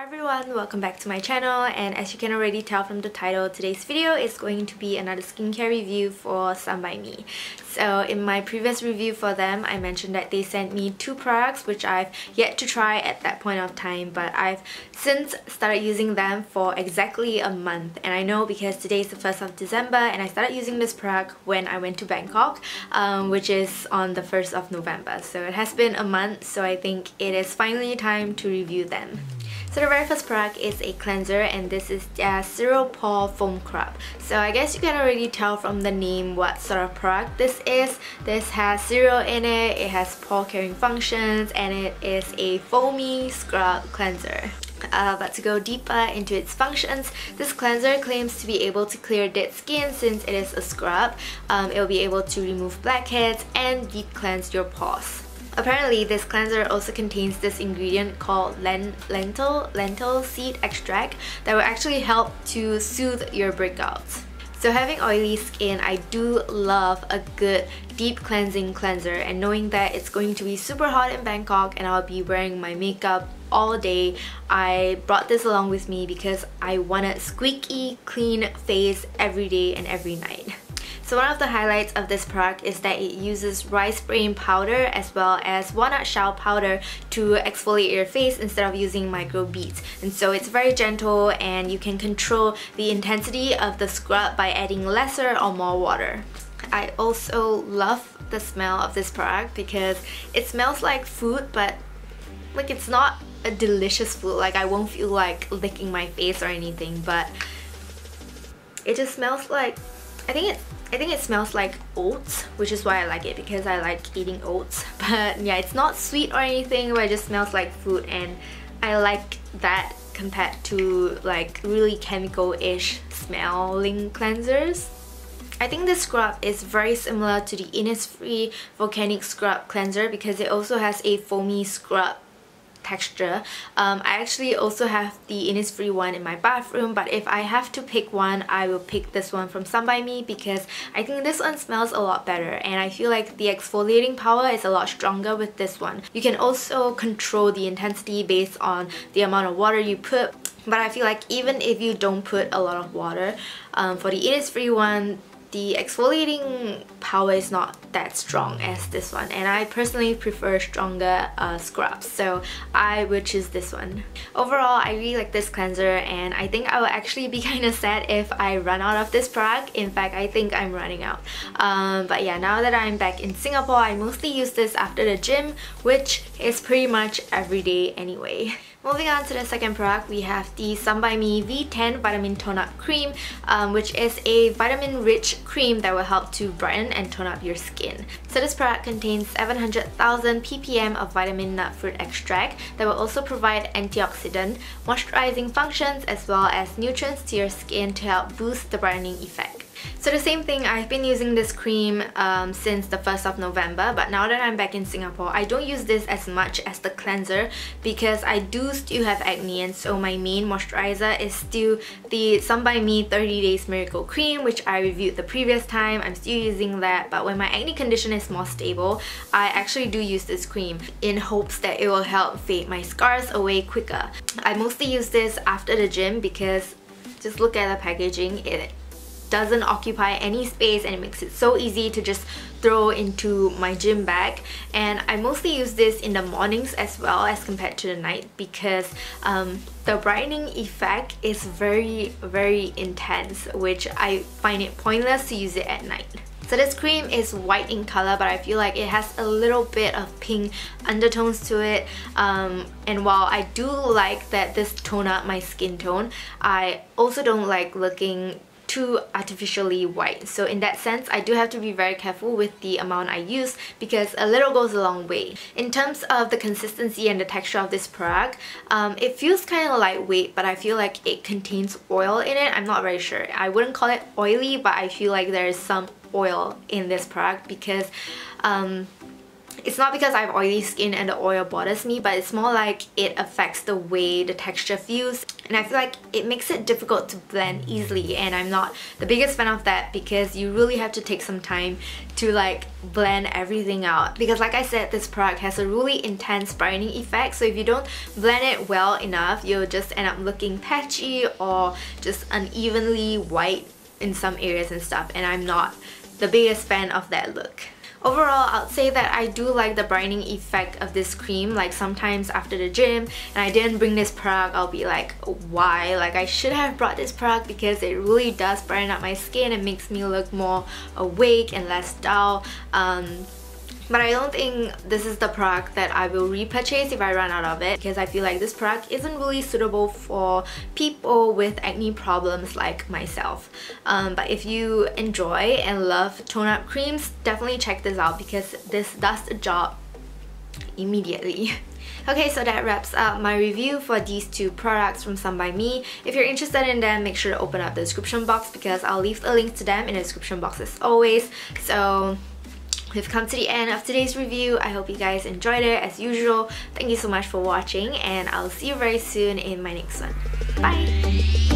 everyone, welcome back to my channel, and as you can already tell from the title, today's video is going to be another skincare review for Some by Me. So in my previous review for them, I mentioned that they sent me 2 products which I've yet to try at that point of time, but I've since started using them for exactly a month. And I know because today is the 1st of December and I started using this product when I went to Bangkok, which is on the 1st of November. So it has been a month, so I think it is finally time to review them. So the very first product is a cleanser, and this is their Pore Foamcrub. So I guess you can already tell from the name what sort of product this is. This has cereal in it, it has pore caring functions, and it is a foamy scrub cleanser. But to go deeper into its functions, this cleanser claims to be able to clear dead skin since it is a scrub. It will be able to remove blackheads and deep cleanse your pores. Apparently, this cleanser also contains this ingredient called lentil seed extract that will actually help to soothe your breakouts. So having oily skin, I do love a good deep cleansing cleanser, and knowing that it's going to be super hot in Bangkok and I'll be wearing my makeup all day, I brought this along with me because I wanted squeaky clean face every day and every night. So one of the highlights of this product is that it uses rice bran powder as well as walnut shell powder to exfoliate your face instead of using micro beads. And so it's very gentle, and you can control the intensity of the scrub by adding lesser or more water. I also love the smell of this product because it smells like food, but like it's not a delicious food. Like I won't feel like licking my face or anything, but it just smells like, I think it smells like oats, which is why I like it, because I like eating oats. But yeah, it's not sweet or anything, but it just smells like food, and I like that compared to like really chemical-ish smelling cleansers. I think this scrub is very similar to the Innisfree Volcanic Scrub Cleanser because it also has a foamy scrub texture. I actually also have the Innisfree one in my bathroom, but if I have to pick one, I will pick this one from Some by Me because I think this one smells a lot better, and I feel like the exfoliating power is a lot stronger with this one. You can also control the intensity based on the amount of water you put, but I feel like even if you don't put a lot of water, for the Innisfree one, the exfoliating power is not that strong as this one, and I personally prefer stronger scrubs, so I would choose this one. Overall, I really like this cleanser, and I think I will actually be kind of sad if I run out of this product. In fact, I think I'm running out. But yeah, now that I'm back in Singapore, I mostly use this after the gym, which is pretty much every day anyway. Moving on to the second product, we have the Some by Me V10 Vitamin Tone Up Cream, which is a vitamin-rich cream that will help to brighten and tone up your skin. So this product contains 700,000 ppm of vitamin nut fruit extract that will also provide antioxidant, moisturizing functions as well as nutrients to your skin to help boost the brightening effect. So the same thing, I've been using this cream since the 1st of November, but now that I'm back in Singapore, I don't use this as much as the cleanser because I do still have acne, and so my main moisturizer is still the Some by Me 30 Days Miracle Cream, which I reviewed the previous time. I'm still using that, but when my acne condition is more stable, I actually do use this cream in hopes that it will help fade my scars away quicker. I mostly use this after the gym because just look at the packaging. It doesn't occupy any space and it makes it so easy to just throw into my gym bag. And I mostly use this in the mornings as well as compared to the night because the brightening effect is very intense, which I find it pointless to use it at night. So this cream is white in color, but I feel like it has a little bit of pink undertones to it. And while I do like that this tone up my skin tone, I also don't like looking too artificially white. So in that sense, I do have to be very careful with the amount I use because a little goes a long way. In terms of the consistency and the texture of this product, it feels kind of lightweight, but I feel like it contains oil in it. I'm not very sure. I wouldn't call it oily, but I feel like there is some oil in this product because It's not because I have oily skin and the oil bothers me, but it's more like it affects the way the texture feels, and I feel like it makes it difficult to blend easily, and I'm not the biggest fan of that because you really have to take some time to like blend everything out, because like I said, this product has a really intense brightening effect, so if you don't blend it well enough, you'll just end up looking patchy or just unevenly white in some areas and stuff, and I'm not the biggest fan of that look. Overall, I'd say that I do like the brightening effect of this cream. Like sometimes after the gym and I didn't bring this product, I'll be like, why? Like I should have brought this product because it really does brighten up my skin and makes me look more awake and less dull. But I don't think this is the product that I will repurchase if I run out of it, because I feel like this product isn't really suitable for people with acne problems like myself. But if you enjoy and love tone-up creams, definitely check this out because this does the job immediately. Okay, so that wraps up my review for these two products from Some By Me. If you're interested in them, make sure to open up the description box because I'll leave the link to them in the description box as always. So we've come to the end of today's review. I hope you guys enjoyed it as usual. Thank you so much for watching, and I'll see you very soon in my next one. Bye!